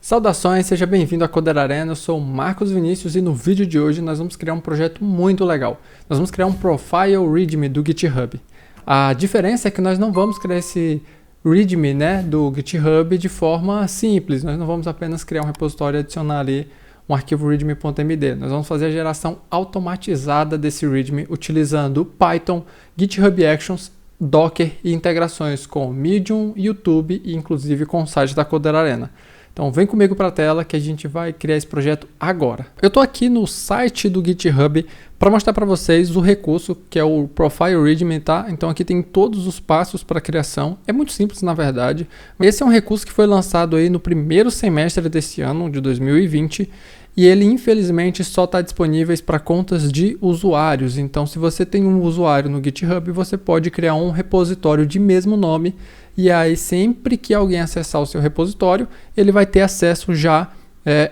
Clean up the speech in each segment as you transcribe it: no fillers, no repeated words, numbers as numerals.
Saudações, seja bem-vindo à Coder Arena, eu sou o Marcos Vinícius e no vídeo de hoje nós vamos criar um projeto muito legal. Nós vamos criar um Profile README do GitHub. A diferença é que nós não vamos criar esse README, do GitHub de forma simples, nós não vamos apenas criar um repositório e adicionar ali um arquivo readme.md. Nós vamos fazer a geração automatizada desse README utilizando Python, GitHub Actions, Docker e integrações com Medium, YouTube e inclusive com o site da Coder Arena. Então vem comigo para a tela que a gente vai criar esse projeto agora. Eu estou aqui no site do GitHub para mostrar para vocês o recurso que é o Profile README, tá? Então aqui tem todos os passos para a criação. É muito simples na verdade. Esse é um recurso que foi lançado aí no primeiro semestre desse ano, de 2020. E ele infelizmente só está disponível para contas de usuários. Então se você tem um usuário no GitHub, você pode criar um repositório de mesmo nome. E aí sempre que alguém acessar o seu repositório, ele vai ter acesso já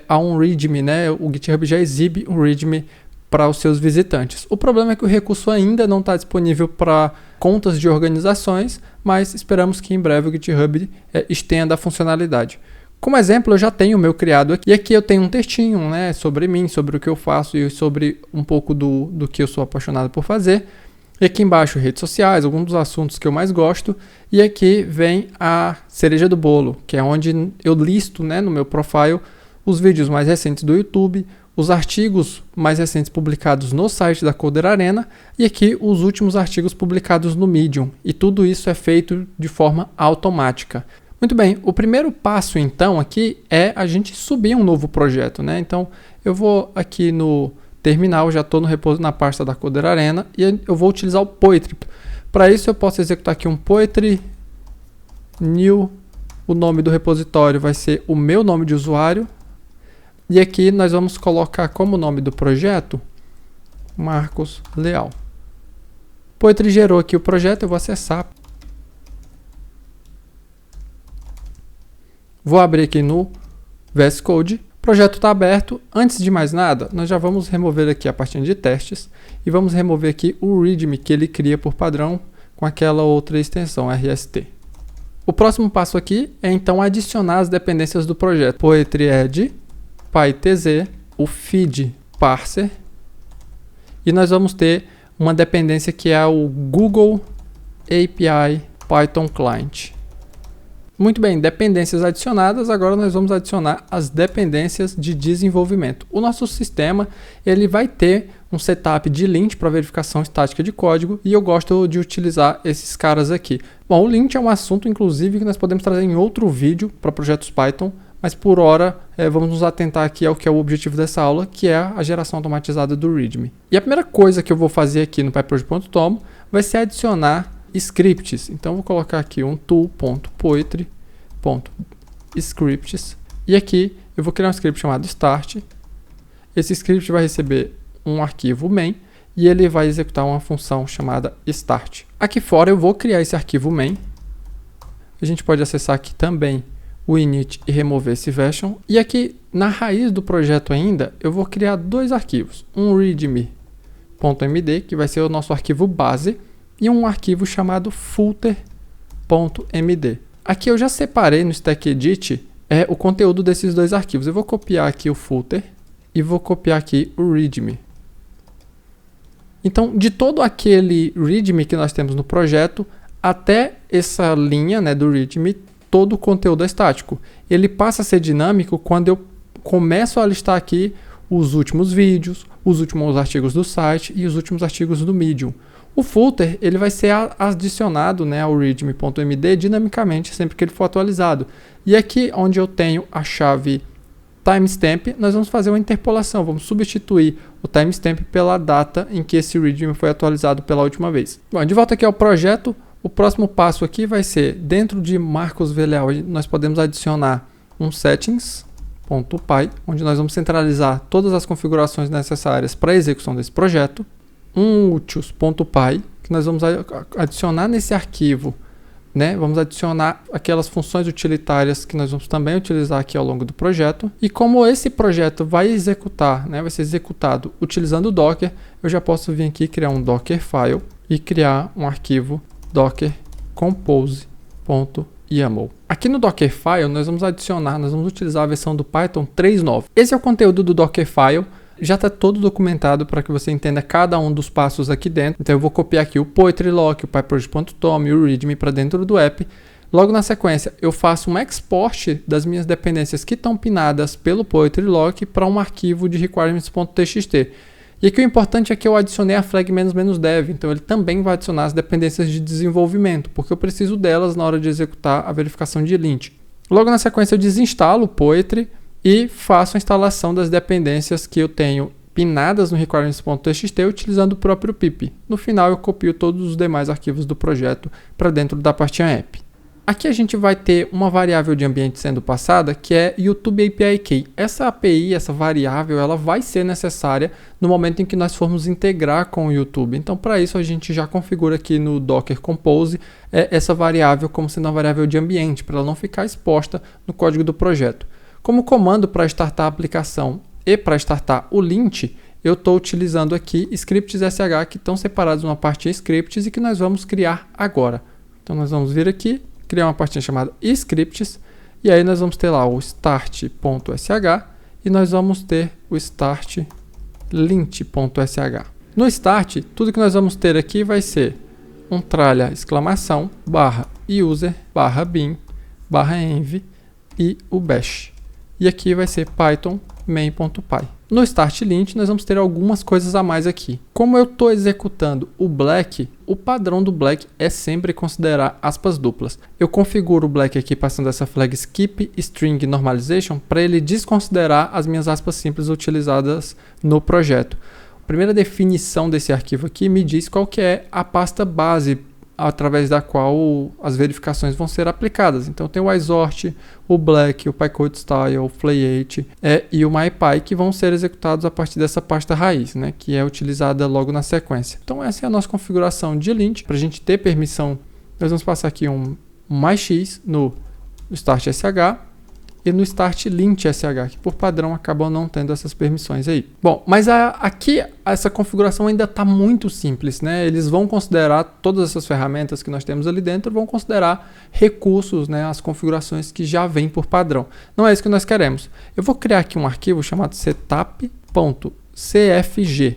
a um README, O GitHub já exibe um README para os seus visitantes. O problema é que o recurso ainda não está disponível para contas de organizações, mas esperamos que em breve o GitHub estenda a funcionalidade. Como exemplo, eu já tenho o meu criado aqui, e aqui eu tenho um textinho sobre mim, sobre o que eu faço e sobre um pouco do que eu sou apaixonado por fazer. E aqui embaixo, redes sociais, alguns dos assuntos que eu mais gosto. E aqui vem a cereja do bolo, que é onde eu listo no meu profile os vídeos mais recentes do YouTube, os artigos mais recentes publicados no site da Coder Arena e aqui os últimos artigos publicados no Medium. E tudo isso é feito de forma automática. Muito bem, o primeiro passo então aqui é a gente subir um novo projeto, Então eu vou aqui no terminal, já estou na pasta da Coder Arena e eu vou utilizar o Poetry. Para isso eu posso executar aqui um Poetry new, o nome do repositório vai ser o meu nome de usuário e aqui nós vamos colocar como nome do projeto Marcos Leal. Poetry gerou aqui o projeto, eu vou acessar. Vou abrir aqui no VS Code. O projeto está aberto. Antes de mais nada, nós já vamos remover aqui a pastinha de testes e vamos remover aqui o README que ele cria por padrão com aquela outra extensão RST. O próximo passo aqui é então adicionar as dependências do projeto. Poetry add, pytz, o feed parser e nós vamos ter uma dependência que é o Google API Python Client. Muito bem, dependências adicionadas, agora nós vamos adicionar as dependências de desenvolvimento. O nosso sistema ele vai ter um setup de lint para verificação estática de código e eu gosto de utilizar esses caras aqui. Bom, o lint é um assunto inclusive que nós podemos trazer em outro vídeo para projetos Python, mas por hora vamos nos atentar aqui ao que é o objetivo dessa aula, que é a geração automatizada do README. E a primeira coisa que eu vou fazer aqui no pyproject.tom vai ser adicionar scripts. Então vou colocar aqui um tool.poetry.scripts e aqui eu vou criar um script chamado start. Esse script vai receber um arquivo main e ele vai executar uma função chamada start. Aqui fora eu vou criar esse arquivo main. A gente pode acessar aqui também o init e remover esse version. E aqui na raiz do projeto ainda eu vou criar dois arquivos, um readme.md que vai ser o nosso arquivo base e um arquivo chamado footer.md. Aqui eu já separei no Stack Edit o conteúdo desses dois arquivos. Eu vou copiar aqui o footer e vou copiar aqui o readme. Então, de todo aquele readme que nós temos no projeto, até essa linha do readme, todo o conteúdo é estático. Ele passa a ser dinâmico quando eu começo a listar aqui os últimos vídeos, os últimos artigos do site e os últimos artigos do Medium. O footer ele vai ser adicionado ao readme.md dinamicamente sempre que ele for atualizado. E aqui onde eu tenho a chave timestamp, nós vamos fazer uma interpolação. Vamos substituir o timestamp pela data em que esse readme foi atualizado pela última vez. Bom, de volta aqui ao projeto, o próximo passo aqui vai ser, dentro de Marcos Leal, nós podemos adicionar um settings.py, onde nós vamos centralizar todas as configurações necessárias para a execução desse projeto. Um utils.py, que nós vamos adicionar nesse arquivo, Vamos adicionar aquelas funções utilitárias que nós vamos também utilizar aqui ao longo do projeto. E como esse projeto vai executar, vai ser executado utilizando o Docker, eu já posso vir aqui criar um Dockerfile e criar um arquivo docker compose.py. YAML. Aqui no Dockerfile nós vamos utilizar a versão do Python 3.9. Esse é o conteúdo do Dockerfile. Já está todo documentado para que você entenda cada um dos passos aqui dentro. Então eu vou copiar aqui o poetry lock, o pyproject.tom e o readme para dentro do app. Logo na sequência eu faço um export das minhas dependências que estão pinadas pelo poetry lock para um arquivo de requirements.txt. E aqui o importante é que eu adicionei a flag "-dev", então ele também vai adicionar as dependências de desenvolvimento, porque eu preciso delas na hora de executar a verificação de lint. Logo na sequência eu desinstalo o poetry e faço a instalação das dependências que eu tenho pinadas no requirements.txt utilizando o próprio pip. No final eu copio todos os demais arquivos do projeto para dentro da pastinha app. Aqui a gente vai ter uma variável de ambiente sendo passada, que é YouTube API Key. Essa API, essa variável, ela vai ser necessária no momento em que nós formos integrar com o YouTube. Então, para isso, a gente já configura aqui no Docker Compose essa variável como sendo uma variável de ambiente, para ela não ficar exposta no código do projeto. Como comando para startar a aplicação e para startar o lint, eu estou utilizando aqui scripts SH que estão separados numa pastinha scripts e que nós vamos criar agora. Então, nós vamos vir aqui, criar uma pastinha chamada scripts, e aí nós vamos ter lá o start.sh e nós vamos ter o start lint.sh. No start, tudo que nós vamos ter aqui vai ser um tralha exclamação, barra user, barra bin, barra env e o bash. E aqui vai ser python main.py. No start lint nós vamos ter algumas coisas a mais aqui. Como eu estou executando o black, o padrão do black é sempre considerar aspas duplas. Eu configuro o black aqui passando essa flag skip string normalization para ele desconsiderar as minhas aspas simples utilizadas no projeto. A primeira definição desse arquivo aqui me diz qual que é a pasta base através da qual as verificações vão ser aplicadas. Então tem o isort, o black, o pycodestyle, o flay8 e o mypy que vão ser executados a partir dessa pasta raiz, né, que é utilizada logo na sequência. Então essa é a nossa configuração de lint. Para a gente ter permissão, nós vamos passar aqui um mais x no start sh e no start lint sh, que por padrão acabam não tendo essas permissões aí. Bom, mas aqui essa configuração ainda está muito simples, né? Eles vão considerar todas essas ferramentas que nós temos ali dentro, vão considerar recursos, né? As configurações que já vêm por padrão. Não é isso que nós queremos. Eu vou criar aqui um arquivo chamado setup.cfg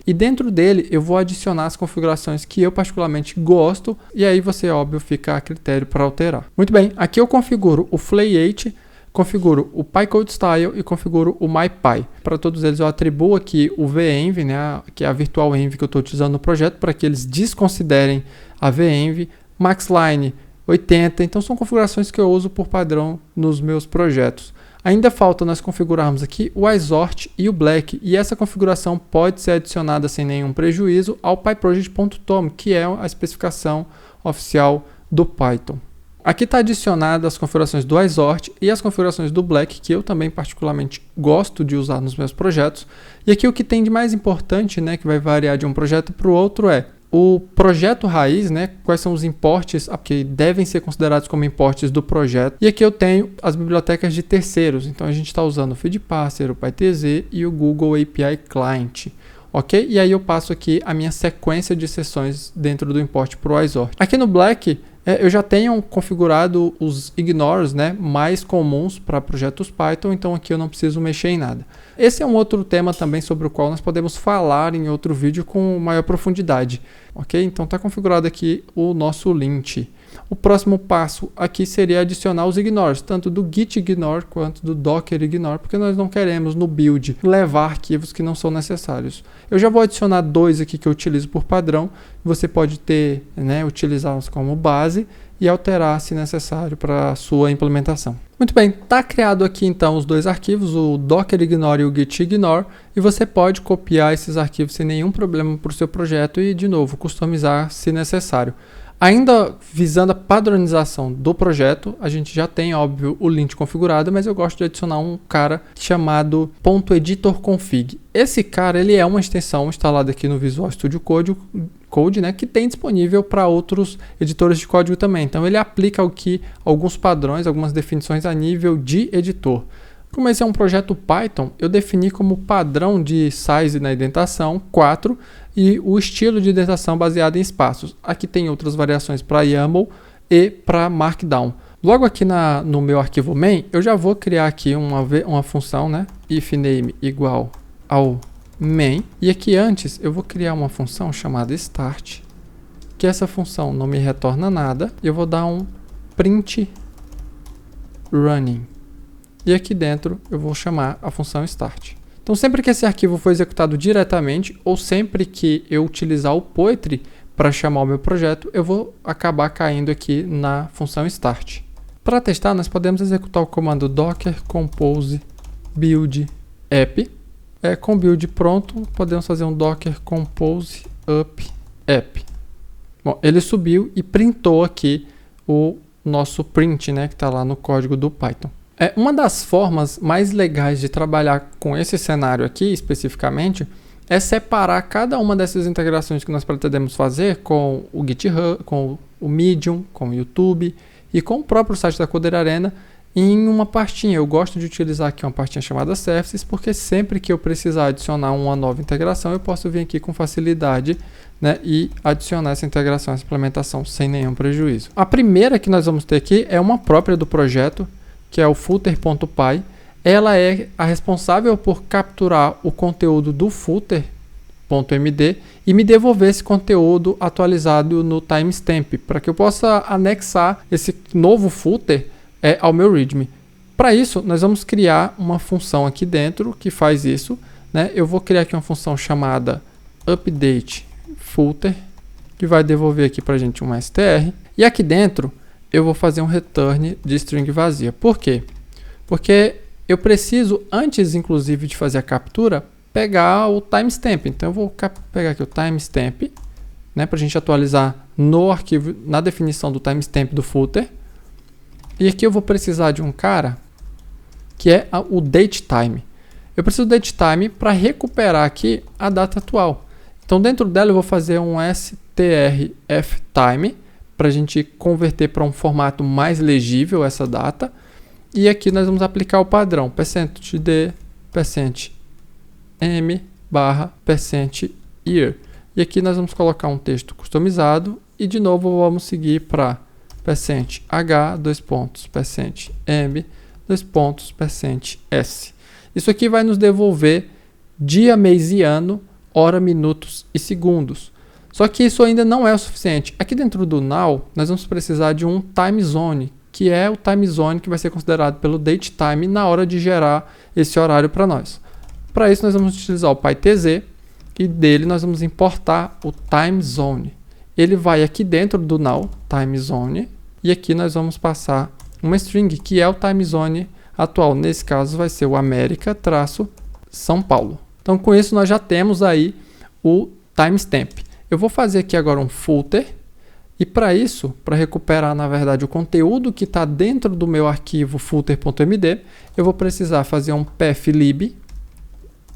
e dentro dele eu vou adicionar as configurações que eu particularmente gosto e aí você, óbvio, fica a critério para alterar. Muito bem, aqui eu configuro o flay8, configuro o pycodestyle e configuro o mypy. Para todos eles eu atribuo aqui o venv, né, que é a virtual env que eu estou utilizando no projeto, para que eles desconsiderem a venv, maxline 80, então são configurações que eu uso por padrão nos meus projetos. Ainda falta nós configurarmos aqui o isort e o black, e essa configuração pode ser adicionada sem nenhum prejuízo ao pyproject.tom, que é a especificação oficial do Python. Aqui está adicionada as configurações do isort e as configurações do black, que eu também particularmente gosto de usar nos meus projetos. E aqui o que tem de mais importante, né, que vai variar de um projeto para o outro é o projeto raiz, né, quais são os importes que devem ser considerados como importes do projeto. E aqui eu tenho as bibliotecas de terceiros, então a gente está usando o feedparser, o pytz e o Google API Client. Ok? E aí eu passo aqui a minha sequência de sessões dentro do import para o isort. Aqui no black eu já tenho configurado os ignores, né, mais comuns para projetos Python, então aqui eu não preciso mexer em nada. Esse é um outro tema também sobre o qual nós podemos falar em outro vídeo com maior profundidade. Ok? Então está configurado aqui o nosso lint. O próximo passo aqui seria adicionar os ignores, tanto do git ignore quanto do docker ignore, porque nós não queremos no build levar arquivos que não são necessários. Eu já vou adicionar dois aqui que eu utilizo por padrão, você pode ter, né, utilizá-los como base e alterar se necessário para a sua implementação. Muito bem, está criado aqui então os dois arquivos, o docker ignore e o git ignore, e você pode copiar esses arquivos sem nenhum problema para o seu projeto e, de novo, customizar se necessário. Ainda visando a padronização do projeto, a gente já tem, óbvio, o lint configurado, mas eu gosto de adicionar um cara chamado .editorconfig. Esse cara ele é uma extensão instalada aqui no Visual Studio Code, né, que tem disponível para outros editores de código também. Então ele aplica aqui alguns padrões, algumas definições a nível de editor. Como esse é um projeto Python, eu defini como padrão de size na indentação 4 e o estilo de indentação baseado em espaços. Aqui tem outras variações para YAML e para Markdown. Logo aqui no meu arquivo main, eu já vou criar aqui uma função, né? If name igual ao main. E aqui antes eu vou criar uma função chamada start, que essa função não me retorna nada. Eu vou dar um print running. E aqui dentro eu vou chamar a função start. Então sempre que esse arquivo for executado diretamente, ou sempre que eu utilizar o poetry para chamar o meu projeto, eu vou acabar caindo aqui na função start. Para testar, nós podemos executar o comando docker compose build app. Com o build pronto, podemos fazer um docker compose up app. Bom, ele subiu e printou aqui o nosso print, né, que está lá no código do Python. Uma das formas mais legais de trabalhar com esse cenário aqui, especificamente, é separar cada uma dessas integrações que nós pretendemos fazer com o GitHub, com o Medium, com o YouTube e com o próprio site da Coder Arena em uma pastinha. Eu gosto de utilizar aqui uma pastinha chamada Services, porque sempre que eu precisar adicionar uma nova integração, eu posso vir aqui com facilidade, né, e adicionar essa integração, essa implementação sem nenhum prejuízo. A primeira que nós vamos ter aqui é uma própria do projeto, que é o footer.py. Ela é a responsável por capturar o conteúdo do footer.md e me devolver esse conteúdo atualizado no timestamp, para que eu possa anexar esse novo footer ao meu readme. Para isso, nós vamos criar uma função aqui dentro que faz isso, né? Eu vou criar aqui uma função chamada update footer, que vai devolver aqui para a gente um str. E aqui dentro, eu vou fazer um return de string vazia. Por quê? Porque eu preciso, antes inclusive de fazer a captura, pegar o timestamp. Então eu vou pegar aqui o timestamp, né, para a gente atualizar no arquivo, na definição do timestamp do footer. E aqui eu vou precisar de um cara que é o datetime. Eu preciso do datetime para recuperar aqui a data atual. Então dentro dela eu vou fazer um strftime para a gente converter para um formato mais legível essa data. E aqui nós vamos aplicar o padrão %d, %m, %year. E aqui nós vamos colocar um texto customizado e de novo vamos seguir para %h, %m, %s. Isso aqui vai nos devolver dia, mês e ano, hora, minutos e segundos. Só que isso ainda não é o suficiente. Aqui dentro do now, nós vamos precisar de um time zone, que é o time zone que vai ser considerado pelo datetime na hora de gerar esse horário para nós. Para isso, nós vamos utilizar o pytz e dele nós vamos importar o time zone. Ele vai aqui dentro do now, time zone, e aqui nós vamos passar uma string que é o time zone atual. Nesse caso, vai ser o América-São Paulo. Então, com isso, nós já temos aí o timestamp. Eu vou fazer aqui agora um footer. E para isso, para recuperar, na verdade, o conteúdo que está dentro do meu arquivo footer.md, eu vou precisar fazer um pathlib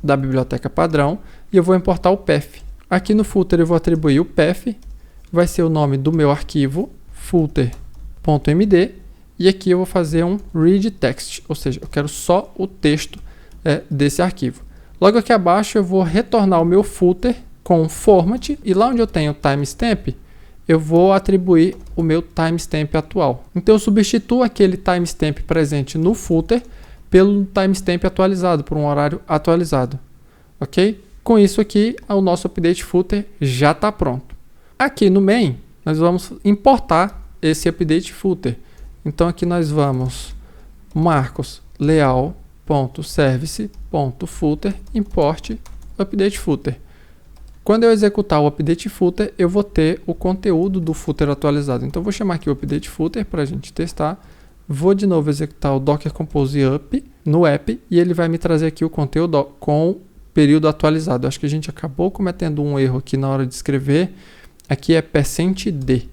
da biblioteca padrão e eu vou importar o path. Aqui no footer eu vou atribuir o path, vai ser o nome do meu arquivo footer.md e aqui eu vou fazer um read text, ou seja, eu quero só o texto desse arquivo. Logo aqui abaixo eu vou retornar o meu footer com um format e lá onde eu tenho o timestamp, eu vou atribuir o meu timestamp atual. Então eu substituo aquele timestamp presente no footer pelo timestamp atualizado, por um horário atualizado. Ok? Com isso aqui, o nosso update footer já está pronto. Aqui no main, nós vamos importar esse update footer. Então aqui nós vamos marcosleal.service.footer import update footer. Quando eu executar o update footer, eu vou ter o conteúdo do footer atualizado. Então, eu vou chamar aqui o update footer para a gente testar. Vou de novo executar o docker compose up no app e ele vai me trazer aqui o conteúdo com o período atualizado. Acho que a gente acabou cometendo um erro aqui na hora de escrever. Aqui é %d,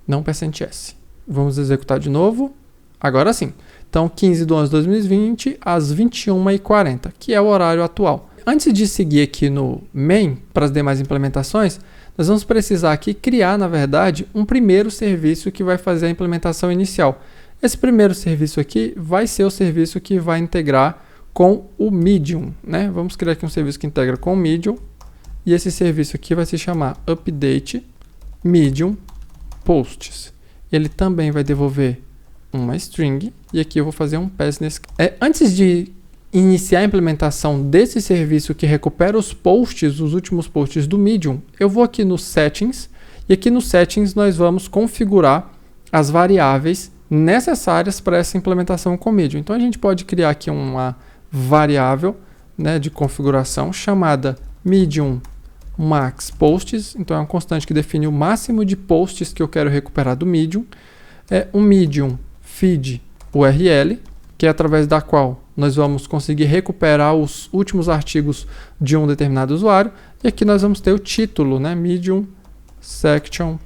não %s. Vamos executar de novo. Agora sim. Então, 15/11/2020 às 21h40, que é o horário atual. Antes de seguir aqui no main, para as demais implementações, nós vamos precisar aqui criar, na verdade, um primeiro serviço que vai fazer a implementação inicial. Esse primeiro serviço aqui vai ser o serviço que vai integrar com o Medium, né? Vamos criar aqui um serviço que integra com o Medium, e esse serviço aqui vai se chamar Update Medium Posts. Ele também vai devolver uma string, e aqui eu vou fazer um pass nesse. Antes de iniciar a implementação desse serviço que recupera os posts, os últimos posts do Medium, eu vou aqui no Settings, e aqui no Settings nós vamos configurar as variáveis necessárias para essa implementação com o Medium. Então a gente pode criar aqui uma variável, né, de configuração chamada Medium Max Posts. Então é uma constante que define o máximo de posts que eu quero recuperar do Medium. Um Medium Feed URL, que é através da qual nós vamos conseguir recuperar os últimos artigos de um determinado usuário. E aqui nós vamos ter o título, né, Medium Section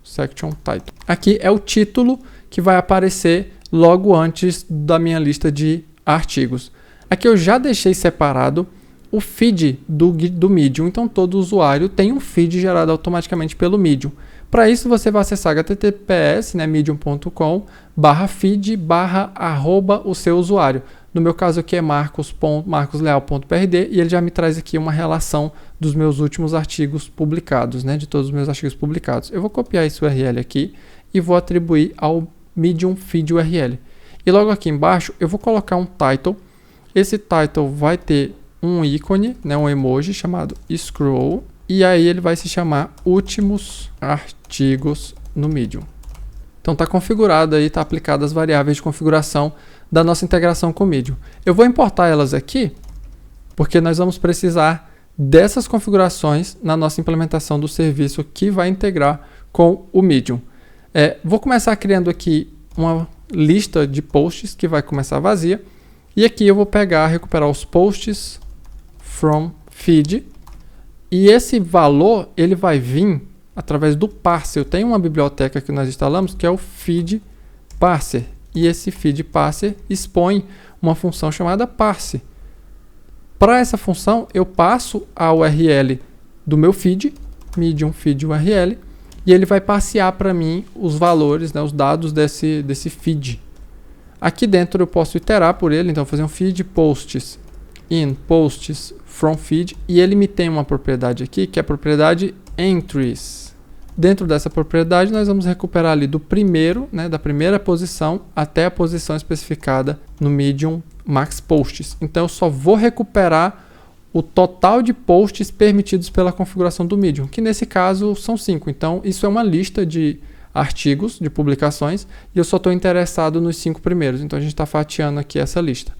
Title. Aqui é o título que vai aparecer logo antes da minha lista de artigos. Aqui eu já deixei separado o feed do Medium, então todo usuário tem um feed gerado automaticamente pelo Medium. Para isso você vai acessar https, né, medium.com/feed/ o seu usuário. No meu caso aqui é marcosleal.prd e ele já me traz aqui uma relação dos meus últimos artigos publicados, né, de todos os meus artigos publicados. Eu vou copiar esse URL aqui e vou atribuir ao Medium Feed URL. E logo aqui embaixo eu vou colocar um title. Esse title vai ter um ícone, né, um emoji chamado scroll, e aí ele vai se chamar últimos artigos no Medium. Então está configurado aí, está aplicado as variáveis de configuração da nossa integração com o Medium. Eu vou importar elas aqui, porque nós vamos precisar dessas configurações na nossa implementação do serviço que vai integrar com o Medium. Vou começar criando aqui uma lista de posts que vai começar vazia, e aqui eu vou recuperar os posts from feed, e esse valor ele vai vir através do parser. Eu tenho uma biblioteca que nós instalamos que é o feed parser, e esse feed parser expõe uma função chamada parse. Para essa função eu passo a URL do meu feed, medium feed URL, e ele vai passear para mim os valores, né, os dados desse feed. Aqui dentro eu posso iterar por ele, então fazer um feed posts in posts from feed, e ele me tem uma propriedade aqui que é a propriedade entries. Dentro dessa propriedade nós vamos recuperar ali do primeiro, né, da primeira posição até a posição especificada no Medium Max Posts. Então eu só vou recuperar o total de posts permitidos pela configuração do Medium, que nesse caso são 5. Então isso é uma lista de artigos, de publicações, e eu só estou interessado nos 5 primeiros. Então a gente está fatiando aqui essa lista.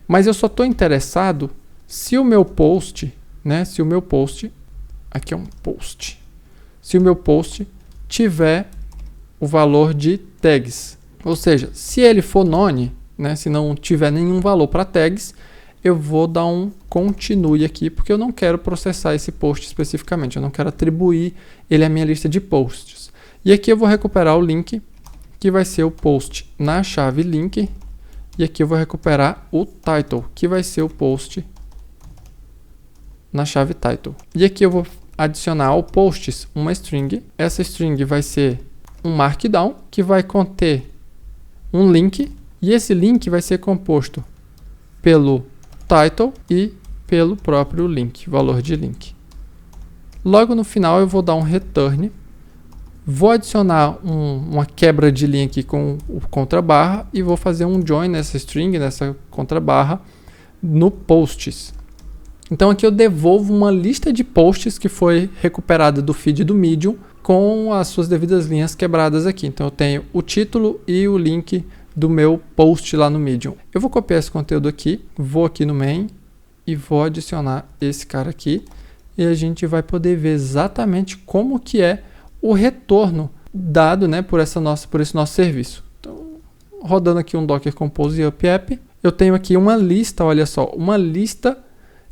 Mas eu só estou interessado se o meu post, né, aqui é um post, se o meu post tiver o valor de tags. Ou seja, se ele for none, né, se não tiver nenhum valor para tags, eu vou dar um continue aqui, porque eu não quero processar esse post especificamente, eu não quero atribuir ele à minha lista de posts. E aqui eu vou recuperar o link, que vai ser o post na chave link, e aqui eu vou recuperar o title, que vai ser o post na chave title. E aqui eu vou adicionar ao posts uma string. Essa string vai ser um markdown, que vai conter um link, e esse link vai ser composto pelo title e pelo próprio link, valor de link. Logo no final eu vou dar um return, vou adicionar uma quebra de linha aqui com o contrabarra e vou fazer um join nessa string, nessa contrabarra, no posts. Então aqui eu devolvo uma lista de posts que foi recuperada do feed do Medium com as suas devidas linhas quebradas aqui. Então eu tenho o título e o link do meu post lá no Medium. Eu vou copiar esse conteúdo aqui, vou aqui no main e vou adicionar esse cara aqui, e a gente vai poder ver exatamente como que é o retorno dado, né, por esse nosso serviço. Então, rodando aqui um Docker Compose Up App, eu tenho aqui uma lista, olha só, uma lista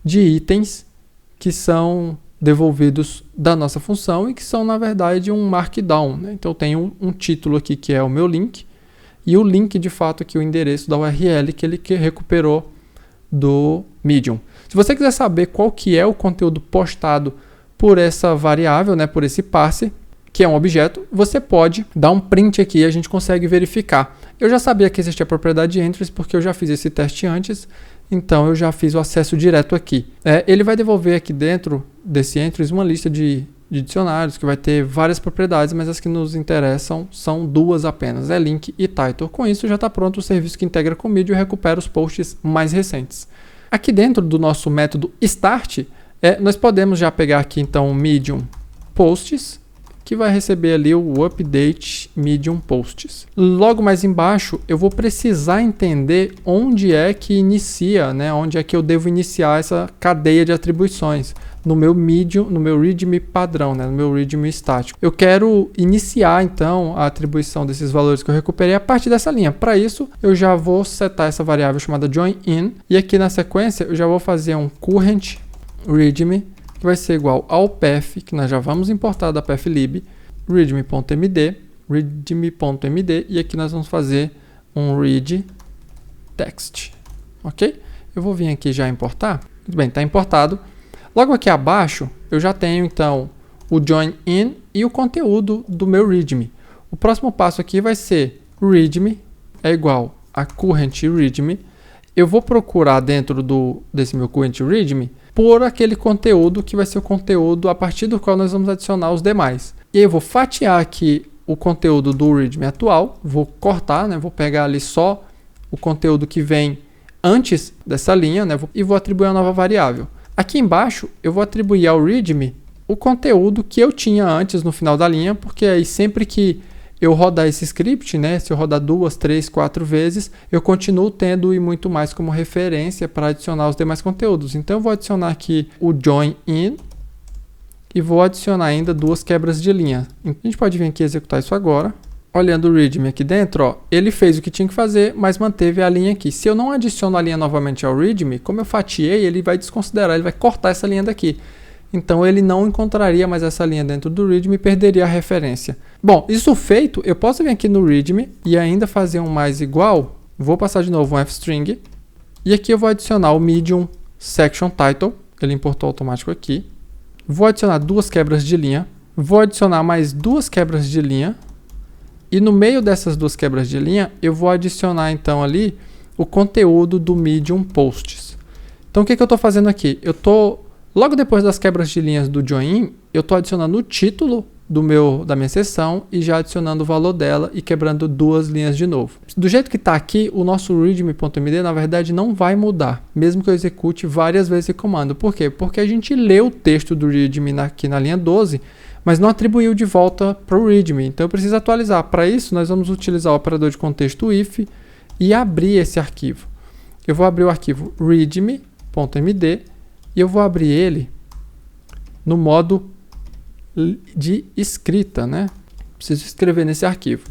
de itens que são devolvidos da nossa função e que são, na verdade, um markdown, né? Então eu tenho um título aqui que é o meu link, e o link, de fato, aqui o endereço da URL que ele recuperou do Medium. Se você quiser saber qual que é o conteúdo postado por essa variável, né, por esse parse, que é um objeto, você pode dar um print aqui e a gente consegue verificar. Eu já sabia que existia a propriedade entries porque eu já fiz esse teste antes, então eu já fiz o acesso direto aqui. Ele vai devolver aqui dentro desse entries uma lista de de dicionários, que vai ter várias propriedades, mas as que nos interessam são duas apenas, é link e title. Com isso já está pronto o serviço que integra com o Medium e recupera os posts mais recentes. Aqui dentro do nosso método start, nós podemos já pegar aqui então o Medium Posts, que vai receber ali o update Medium Posts. Logo mais embaixo, eu vou precisar entender onde é que inicia, né? Onde é que eu devo iniciar essa cadeia de atribuições no meu Medium, no meu README padrão, né? No meu README estático. Eu quero iniciar então a atribuição desses valores que eu recuperei a partir dessa linha. Para isso, eu já vou setar essa variável chamada join_in e aqui na sequência eu já vou fazer um current README que vai ser igual ao path, que nós já vamos importar da pathlib, readme.md, e aqui nós vamos fazer um read text, ok? Eu vou vir aqui já importar, muito bem, está importado. Logo aqui abaixo, eu já tenho então o join in e o conteúdo do meu readme. O próximo passo aqui vai ser readme é igual a current readme. Eu vou procurar dentro desse meu current readme por aquele conteúdo que vai ser o conteúdo a partir do qual nós vamos adicionar os demais. E aí eu vou fatiar aqui o conteúdo do readme atual, vou cortar, né? Vou pegar ali só o conteúdo que vem antes dessa linha, né? E vou atribuir uma nova variável. Aqui embaixo eu vou atribuir ao readme o conteúdo que eu tinha antes no final da linha, porque aí sempre que eu rodar esse script, né, se eu rodar 2, 3, 4 vezes, eu continuo tendo o e muito mais como referência para adicionar os demais conteúdos. Então eu vou adicionar aqui o join in e vou adicionar ainda 2 quebras de linha. A gente pode vir aqui e executar isso agora. Olhando o readme aqui dentro, ó, ele fez o que tinha que fazer, mas manteve a linha aqui. Se eu não adiciono a linha novamente ao readme, como eu fatiei, ele vai desconsiderar, ele vai cortar essa linha daqui. Então ele não encontraria mais essa linha dentro do readme e perderia a referência. Bom, isso feito, eu posso vir aqui no readme e ainda fazer um mais igual. Vou passar de novo um fstring. E aqui eu vou adicionar o medium section title. Ele importou automático aqui. Vou adicionar 2 quebras de linha. Vou adicionar mais 2 quebras de linha. E no meio dessas 2 quebras de linha, eu vou adicionar então ali o conteúdo do medium posts. Então o que eu estou fazendo aqui? Logo depois das quebras de linhas do join, eu estou adicionando o título da minha sessão e já adicionando o valor dela e quebrando 2 linhas de novo. Do jeito que está aqui, o nosso readme.md na verdade não vai mudar, mesmo que eu execute várias vezes esse comando. Por quê? Porque a gente leu o texto do readme aqui na linha 12, mas não atribuiu de volta para o readme. Então eu preciso atualizar. Para isso, nós vamos utilizar o operador de contexto if e abrir esse arquivo. Eu vou abrir o arquivo readme.md e eu vou abrir ele no modo de escrita, né? Preciso escrever nesse arquivo.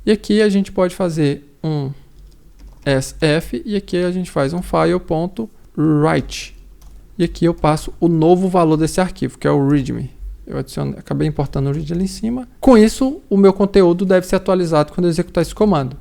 E aqui a gente pode fazer um sf e aqui a gente faz um file.write. E aqui eu passo o novo valor desse arquivo, que é o readme. Acabei importando o read ali em cima. Com isso, o meu conteúdo deve ser atualizado quando eu executar esse comando.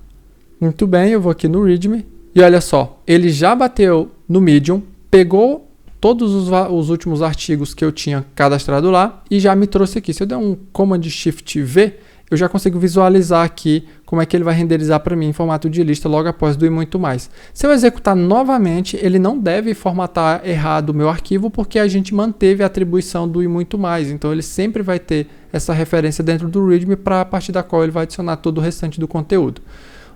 Muito bem, eu vou aqui no readme e olha só, ele já bateu no medium, pegou todos os últimos artigos que eu tinha cadastrado lá e já me trouxe aqui. Se eu der um Command Shift V, eu já consigo visualizar aqui como é que ele vai renderizar para mim em formato de lista logo após do e muito mais. Se eu executar novamente, ele não deve formatar errado o meu arquivo porque a gente manteve a atribuição do e muito mais. Então ele sempre vai ter essa referência dentro do readme a partir da qual ele vai adicionar todo o restante do conteúdo.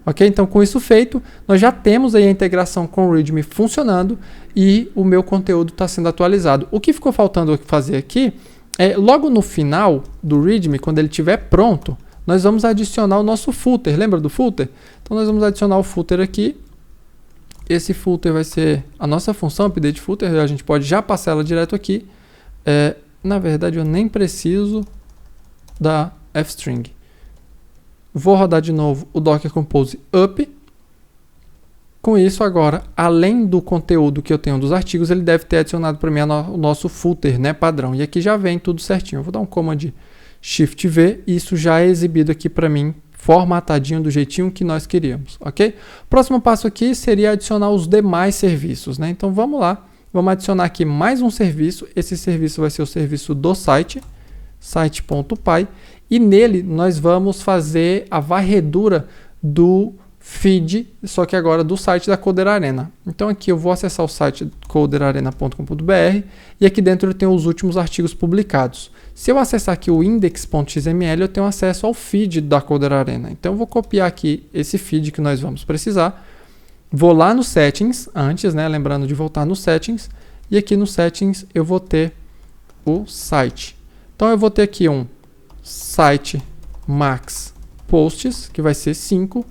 Ok? Então, com isso feito, nós já temos aí a integração com o readme funcionando e o meu conteúdo está sendo atualizado. O que ficou faltando fazer aqui é, logo no final do readme, quando ele estiver pronto, nós vamos adicionar o nosso footer. Lembra do footer? Então, nós vamos adicionar o footer aqui. Esse footer vai ser a nossa função update footer. A gente pode já passar ela direto aqui. Na verdade, eu nem preciso da fstring. Vou rodar de novo o Docker Compose up. Com isso, agora, além do conteúdo que eu tenho dos artigos, ele deve ter adicionado para mim o nosso footer, né, padrão. E aqui já vem tudo certinho. Eu vou dar um Command Shift V e isso já é exibido aqui para mim, formatadinho do jeitinho que nós queríamos, ok? Próximo passo aqui seria adicionar os demais serviços, né? Então vamos lá, vamos adicionar aqui mais um serviço. Esse serviço vai ser o serviço do site, site.py. E nele nós vamos fazer a varredura do feed, só que agora do site da Coder Arena. Então aqui eu vou acessar o site coderarena.com.br e aqui dentro eu tenho os últimos artigos publicados. Se eu acessar aqui o index.xml, eu tenho acesso ao feed da Coder Arena. Então eu vou copiar aqui esse feed que nós vamos precisar. Vou lá no settings, antes, né, lembrando de voltar no settings, e aqui no settings eu vou ter o site. Então eu vou ter aqui um site max posts, que vai ser 5.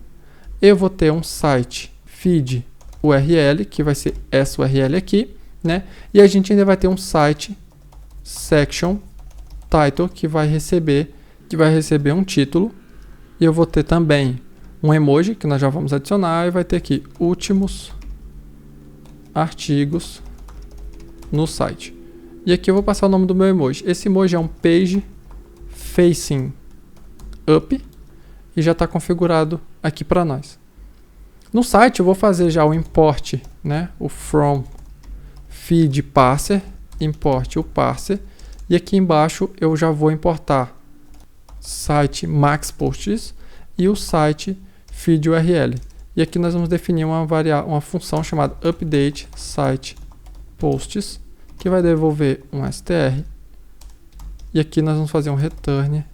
Eu vou ter um site feed URL, que vai ser essa URL aqui, né? E a gente ainda vai ter um site section title, que vai receber um título. E eu vou ter também um emoji, que nós já vamos adicionar, e vai ter aqui últimos artigos no site. E aqui eu vou passar o nome do meu emoji. Esse emoji é um page facing up e já está configurado aqui para nós. No site eu vou fazer já o import, né? O from feed parser, import o parser, e aqui embaixo eu já vou importar site max posts e o site feed URL. E aqui nós vamos definir uma função chamada update site posts, que vai devolver um str. E aqui nós vamos fazer um return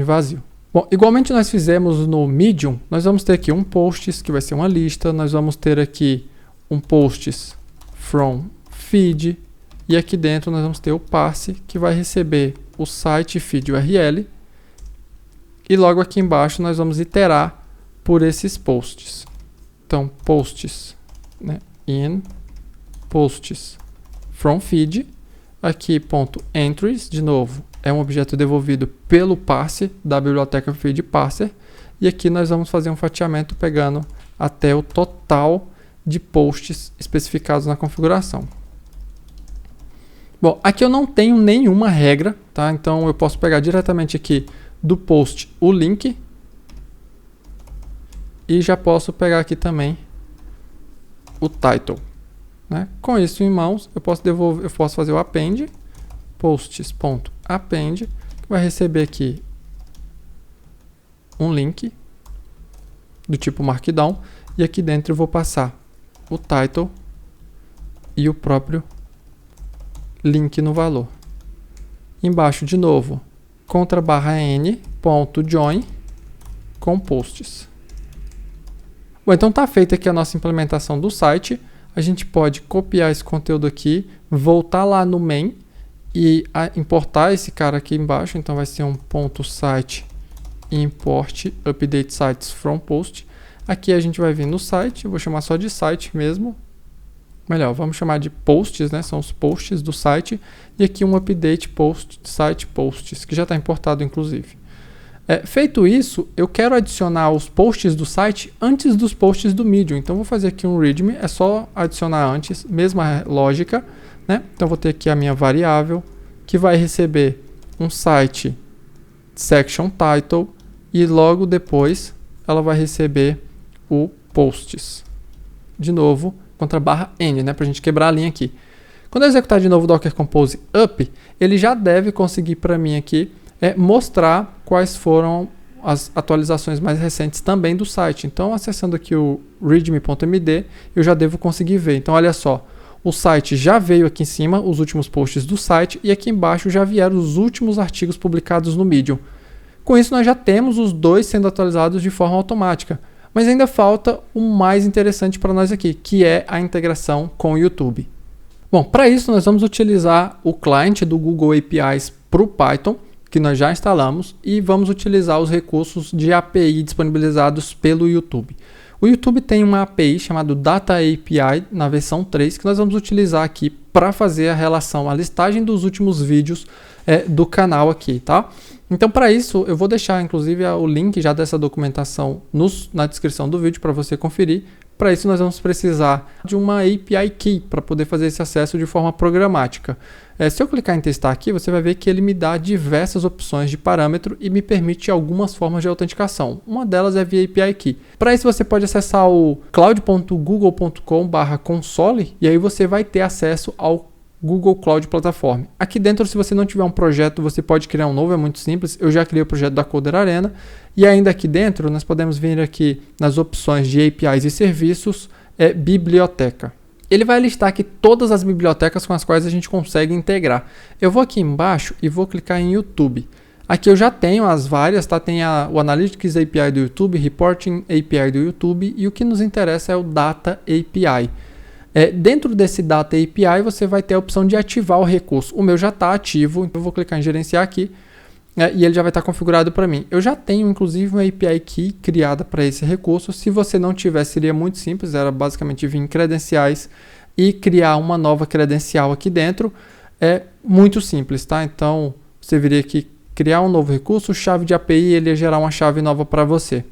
vazio. Bom, igualmente nós fizemos no Medium, nós vamos ter aqui um posts, que vai ser uma lista, nós vamos ter aqui um posts from feed, e aqui dentro nós vamos ter o parse, que vai receber o site feed URL, e logo aqui embaixo nós vamos iterar por esses posts. Então, posts, né, in posts from feed, aqui ponto entries, de novo, é um objeto devolvido pelo parser da biblioteca feed parser, e aqui nós vamos fazer um fatiamento pegando até o total de posts especificados na configuração. Bom, aqui eu não tenho nenhuma regra, tá? Então eu posso pegar diretamente aqui do post o link e já posso pegar aqui também o title, né? Com isso em mãos, eu posso fazer o append, posts.append, que vai receber aqui um link do tipo Markdown, e aqui dentro eu vou passar o title e o próprio link no valor. Embaixo, de novo, _n.join com posts. Bom, então está feita aqui a nossa implementação do site. A gente pode copiar esse conteúdo aqui, voltar lá no main e importar esse cara aqui embaixo. Então vai ser um .site import update sites from post. Aqui a gente vai vir no site, eu vou chamar só de site mesmo. Melhor, vamos chamar de posts, né? São os posts do site. E aqui um update post site posts, que já está importado inclusive. Feito isso, eu quero adicionar os posts do site antes dos posts do Medium. Então vou fazer aqui um readme, é só adicionar antes, mesma lógica, né? Então vou ter aqui a minha variável, que vai receber um site section title, e logo depois ela vai receber o posts. De novo, _n, né, para a gente quebrar a linha aqui. Quando eu executar de novo o Docker Compose up, ele já deve conseguir para mim aqui mostrar quais foram as atualizações mais recentes também do site. Então, acessando aqui o readme.md, eu já devo conseguir ver. Então, olha só, o site já veio aqui em cima, os últimos posts do site, e aqui embaixo já vieram os últimos artigos publicados no Medium. Com isso, nós já temos os dois sendo atualizados de forma automática. Mas ainda falta o mais interessante para nós aqui, que é a integração com o YouTube. Bom, para isso nós vamos utilizar o cliente do Google APIs para o Python, que nós já instalamos, e vamos utilizar os recursos de API disponibilizados pelo YouTube. O YouTube tem uma API chamada Data API na versão 3, que nós vamos utilizar aqui para fazer a relação, a listagem dos últimos vídeos do canal aqui, tá? Então, para isso, eu vou deixar, inclusive, o link já dessa documentação na descrição do vídeo para você conferir. Para isso, nós vamos precisar de uma API Key para poder fazer esse acesso de forma programática. Se eu clicar em testar aqui, você vai ver que ele me dá diversas opções de parâmetro e me permite algumas formas de autenticação. Uma delas é via API Key. Para isso, você pode acessar o cloud.google.com/console e aí você vai ter acesso ao Google Cloud Platform. Aqui dentro, se você não tiver um projeto, você pode criar um novo, é muito simples. Eu já criei o projeto da Coder Arena. E ainda aqui dentro, nós podemos vir aqui nas opções de APIs e serviços, biblioteca. Ele vai listar aqui todas as bibliotecas com as quais a gente consegue integrar. Eu vou aqui embaixo e vou clicar em YouTube. Aqui eu já tenho as várias, tá? Tem o Analytics API do YouTube, Reporting API do YouTube e o que nos interessa é o Data API. Dentro desse Data API você vai ter a opção de ativar o recurso. O meu já está ativo, então eu vou clicar em gerenciar aqui e ele já vai estar configurado para mim. Eu já tenho inclusive uma API Key criada para esse recurso. Se você não tiver, seria muito simples, era basicamente vir em credenciais e criar uma nova credencial aqui dentro. É muito simples, tá? Então você viria aqui criar um novo recurso, chave de API, ele ia gerar uma chave nova para você.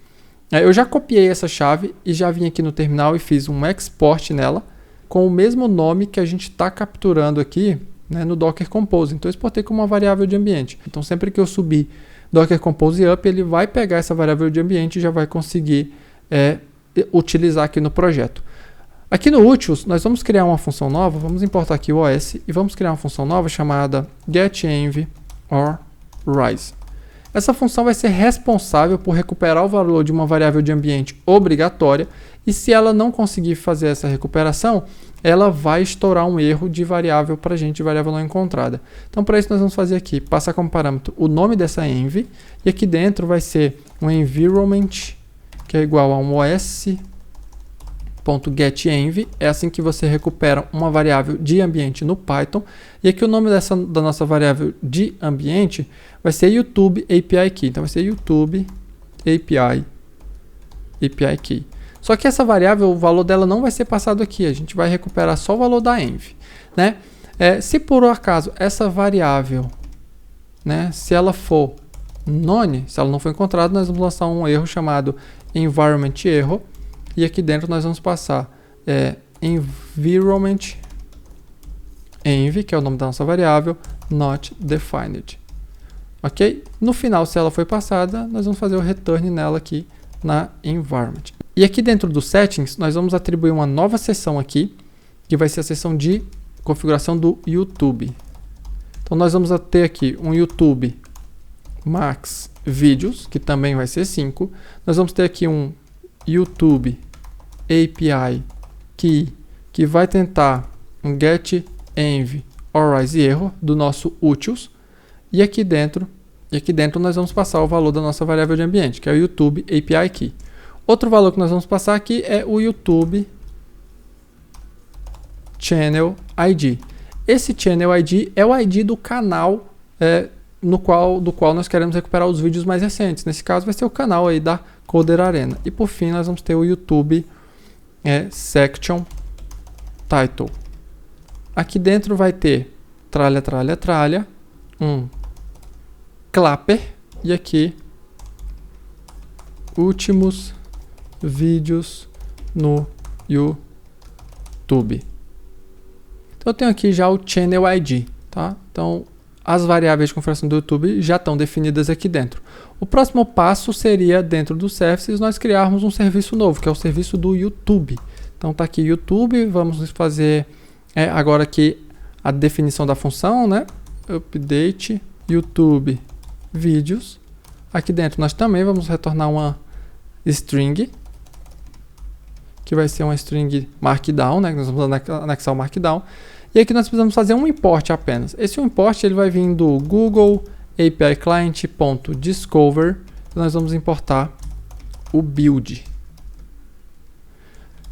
Eu já copiei essa chave e já vim aqui no terminal e fiz um export nela com o mesmo nome que a gente está capturando aqui, né, no Docker Compose. Então eu exportei como uma variável de ambiente. Então sempre que eu subir Docker Compose Up, ele vai pegar essa variável de ambiente e já vai conseguir utilizar aqui no projeto. Aqui no Utils, nós vamos criar uma função nova, vamos importar aqui o OS e vamos criar uma função nova chamada getEnv or rise. Essa função vai ser responsável por recuperar o valor de uma variável de ambiente obrigatória e se ela não conseguir fazer essa recuperação, ela vai estourar um erro de variável para a gente, de variável não encontrada. Então, para isso, nós vamos fazer aqui, passar como parâmetro o nome dessa env e aqui dentro vai ser um environment, que é igual a um os.getEnv, é assim que você recupera uma variável de ambiente no Python. E aqui o nome da nossa variável de ambiente vai ser YouTube API Key. Então vai ser YouTube API Key. Só que essa variável, o valor dela não vai ser passado aqui, a gente vai recuperar só o valor da env, né? Se por acaso essa variável, né, se ela for none, se ela não for encontrada, nós vamos lançar um erro chamado environment error. E aqui dentro nós vamos passar environment env, que é o nome da nossa variável, not defined. Ok? No final, se ela foi passada, nós vamos fazer o return nela aqui na environment. E aqui dentro do settings, nós vamos atribuir uma nova seção aqui, que vai ser a seção de configuração do YouTube. Então nós vamos ter aqui um YouTube max vídeos, que também vai ser 5. Nós vamos ter aqui um YouTube API Key, que vai tentar um getEnv or rise error do nosso utils. E aqui dentro nós vamos passar o valor da nossa variável de ambiente, que é o YouTube API Key. Outro valor que nós vamos passar aqui é o YouTube Channel ID. Esse Channel ID é o ID do canal do qual nós queremos recuperar os vídeos mais recentes. Nesse caso vai ser o canal aí da Coder Arena. E por fim nós vamos ter o YouTube Section Title. Aqui dentro vai ter tralha, um clapper e aqui últimos vídeos no YouTube. Então eu tenho aqui já o Channel ID, tá? Então as variáveis de configuração do YouTube já estão definidas aqui dentro. O próximo passo seria, dentro do services, nós criarmos um serviço novo, que é o serviço do YouTube. Então tá aqui YouTube, vamos fazer agora aqui a definição da função, né? Update YouTube vídeos. Aqui dentro nós também vamos retornar uma string, que vai ser uma string markdown, né? Nós vamos anexar o markdown. E aqui nós precisamos fazer um import apenas. Esse import ele vai vir do Google API Client.discover. Nós vamos importar o build.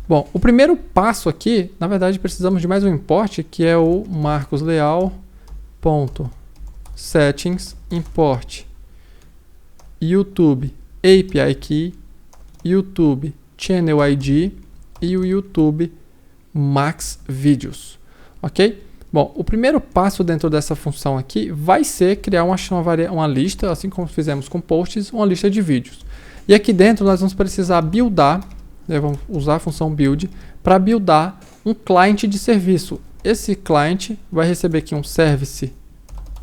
Bom, o primeiro passo aqui, na verdade, precisamos de mais um import, que é o marcosleal.settings import YouTube API Key, YouTube Channel ID e o YouTube Max Vídeos. Ok? Bom, o primeiro passo dentro dessa função aqui vai ser criar uma lista, assim como fizemos com posts, uma lista de vídeos. E aqui dentro nós vamos precisar buildar, vamos usar a função build para buildar um client de serviço. Esse client vai receber aqui um service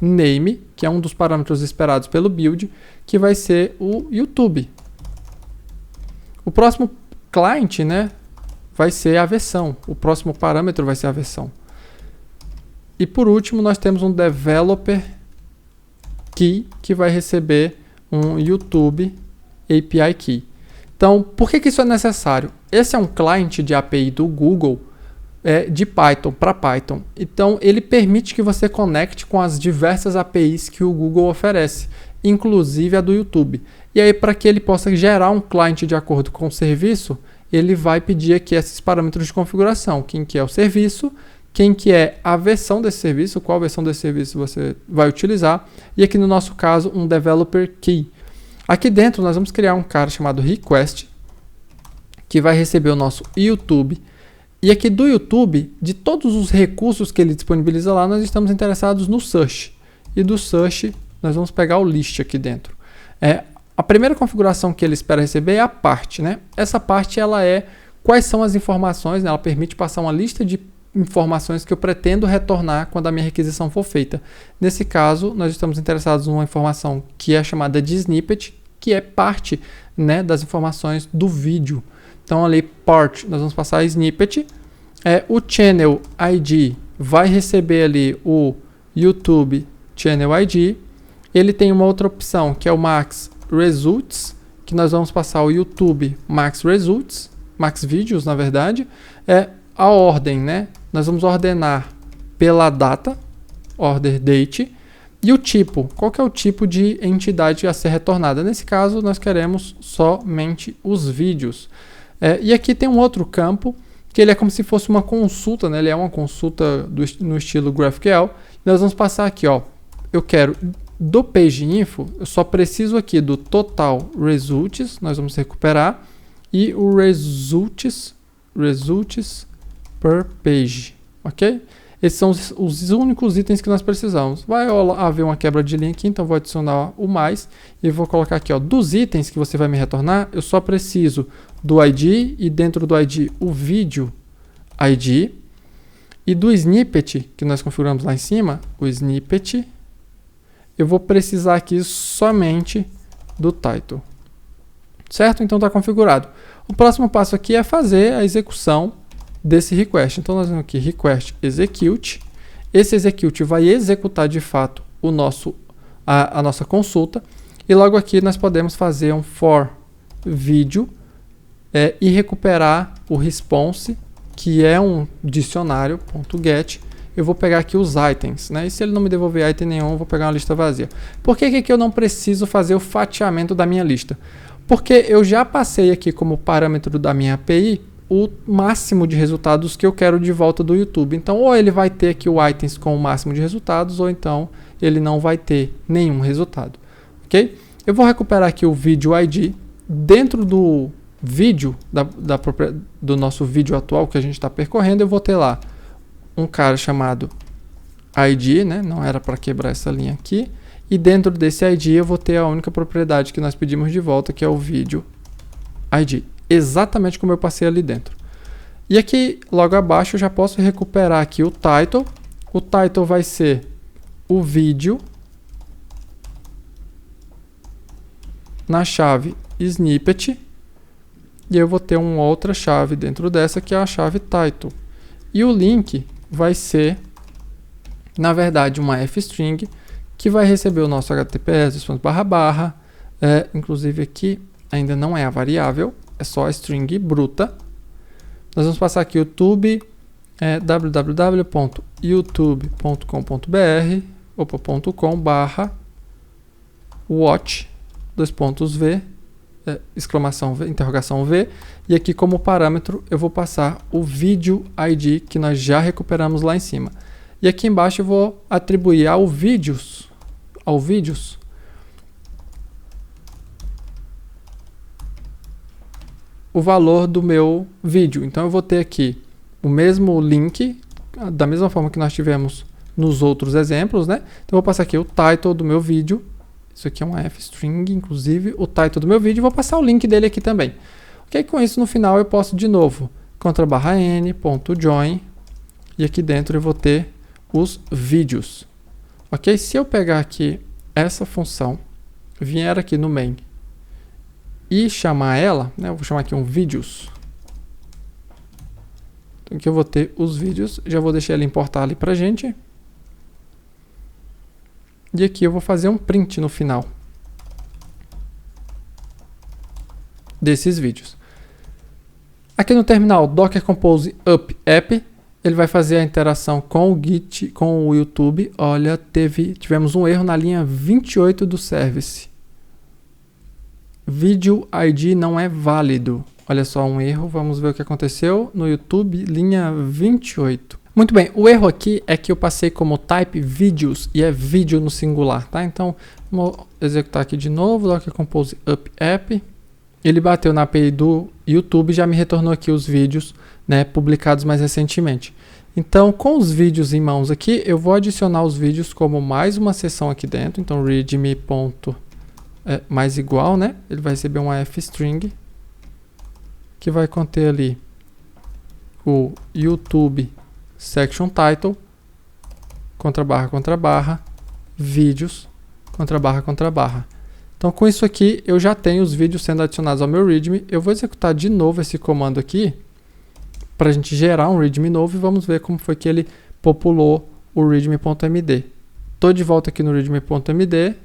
name, que é um dos parâmetros esperados pelo build, que vai ser o YouTube. O próximo client, né, vai ser a versão. O próximo parâmetro vai ser a versão. E por último, nós temos um developer key que vai receber um YouTube API key. Então, por que isso é necessário? Esse é um client de API do Google de Python para Python. Então, ele permite que você conecte com as diversas APIs que o Google oferece, inclusive a do YouTube. E aí, para que ele possa gerar um client de acordo com o serviço, ele vai pedir aqui esses parâmetros de configuração. Quem que é o serviço, quem que é a versão desse serviço, qual versão desse serviço você vai utilizar. E aqui no nosso caso, um developer key. Aqui dentro nós vamos criar um cara chamado request, que vai receber o nosso YouTube. E aqui do YouTube, de todos os recursos que ele disponibiliza lá, nós estamos interessados no search. E do search, nós vamos pegar o list aqui dentro. A primeira configuração que ele espera receber é a parte, né? Essa parte ela é quais são as informações, né? Ela permite passar uma lista de informações que eu pretendo retornar quando a minha requisição for feita. Nesse caso, nós estamos interessados numa informação que é chamada de snippet, que é parte, né, das informações do vídeo. Então ali, part, nós vamos passar a snippet. O channel ID vai receber ali o YouTube channel ID. Ele tem uma outra opção, que é o max results, que nós vamos passar o YouTube max results, max vídeos, na verdade. A ordem, né? Nós vamos ordenar pela data, order date, e o tipo. Qual que é o tipo de entidade a ser retornada? Nesse caso, nós queremos somente os vídeos. E aqui tem um outro campo, que ele é como se fosse uma consulta, né? Ele é uma consulta no estilo GraphQL. Nós vamos passar aqui, ó. Eu quero do page info, eu só preciso aqui do total results, nós vamos recuperar, e o results per page, ok? Esses são os únicos itens que nós precisamos. Vai haver uma quebra de linha aqui, então vou adicionar o mais e vou colocar aqui, ó, dos itens que você vai me retornar, eu só preciso do ID e dentro do ID o vídeo ID e do snippet que nós configuramos lá em cima, o snippet, eu vou precisar aqui somente do title. Certo? Então está configurado. O próximo passo aqui é fazer a execução desse request. Então nós vamos aqui request execute. Esse execute vai executar de fato a nossa consulta. E logo aqui nós podemos fazer um for vídeo e recuperar o response, que é um dicionário.get. Eu vou pegar aqui os itens, né? E se ele não me devolver item nenhum, eu vou pegar uma lista vazia. Por que que eu não preciso fazer o fatiamento da minha lista? Porque eu já passei aqui como parâmetro da minha API o máximo de resultados que eu quero de volta do YouTube. Então, ou ele vai ter aqui o items com o máximo de resultados, ou então ele não vai ter nenhum resultado. Ok? Eu vou recuperar aqui o vídeo ID. Dentro do vídeo, do nosso vídeo atual que a gente está percorrendo, eu vou ter lá um cara chamado ID, né? Não era para quebrar essa linha aqui. E dentro desse ID eu vou ter a única propriedade que nós pedimos de volta, que é o vídeo ID. Exatamente como eu passei ali dentro. E aqui, logo abaixo, eu já posso recuperar aqui o title. O title vai ser o vídeo na chave snippet. E eu vou ter uma outra chave dentro dessa, que é a chave title. E o link vai ser, na verdade, uma f-string, que vai receber o nosso https, inclusive aqui ainda não é a variável, é só a string bruta. Nós vamos passar aqui YouTube, www.youtube.com.br/watch, exclamação V, interrogação V, e aqui como parâmetro eu vou passar o vídeo ID que nós já recuperamos lá em cima. E aqui embaixo eu vou atribuir ao vídeos o valor do meu vídeo. Então eu vou ter aqui o mesmo link, da mesma forma que nós tivemos nos outros exemplos, né? Então eu vou passar aqui o title do meu vídeo. Isso aqui é uma f-string, inclusive, o title do meu vídeo. Vou passar o link dele aqui também. Ok? Com isso, no final, eu posso, de novo, /n.join. E aqui dentro eu vou ter os vídeos. Ok? Se eu pegar aqui essa função, vier aqui no main e chamar ela, né? Eu vou chamar aqui um vídeos. Então aqui eu vou ter os vídeos. Já vou deixar ele importar ali pra gente. E aqui eu vou fazer um print no final desses vídeos. Aqui no terminal Docker Compose Up App, ele vai fazer a interação com o Git, com o YouTube. Olha, tivemos um erro na linha 28 do service. Video ID não é válido. Olha só, um erro. Vamos ver o que aconteceu no YouTube, linha 28. Muito bem, o erro aqui é que eu passei como type videos e é vídeo no singular, tá? Então, vamos executar aqui de novo, Docker Compose Up App. Ele bateu na API do YouTube e já me retornou aqui os vídeos, né, publicados mais recentemente. Então, com os vídeos em mãos aqui, eu vou adicionar os vídeos como mais uma seção aqui dentro. Então, readme ponto mais igual, né? Ele vai receber uma f-string que vai conter ali o YouTube section title, contra barra, vídeos, contra barra. Então, com isso aqui, eu já tenho os vídeos sendo adicionados ao meu readme. Eu vou executar de novo esse comando aqui, para a gente gerar um readme novo, e vamos ver como foi que ele populou o readme.md. Estou de volta aqui no readme.md.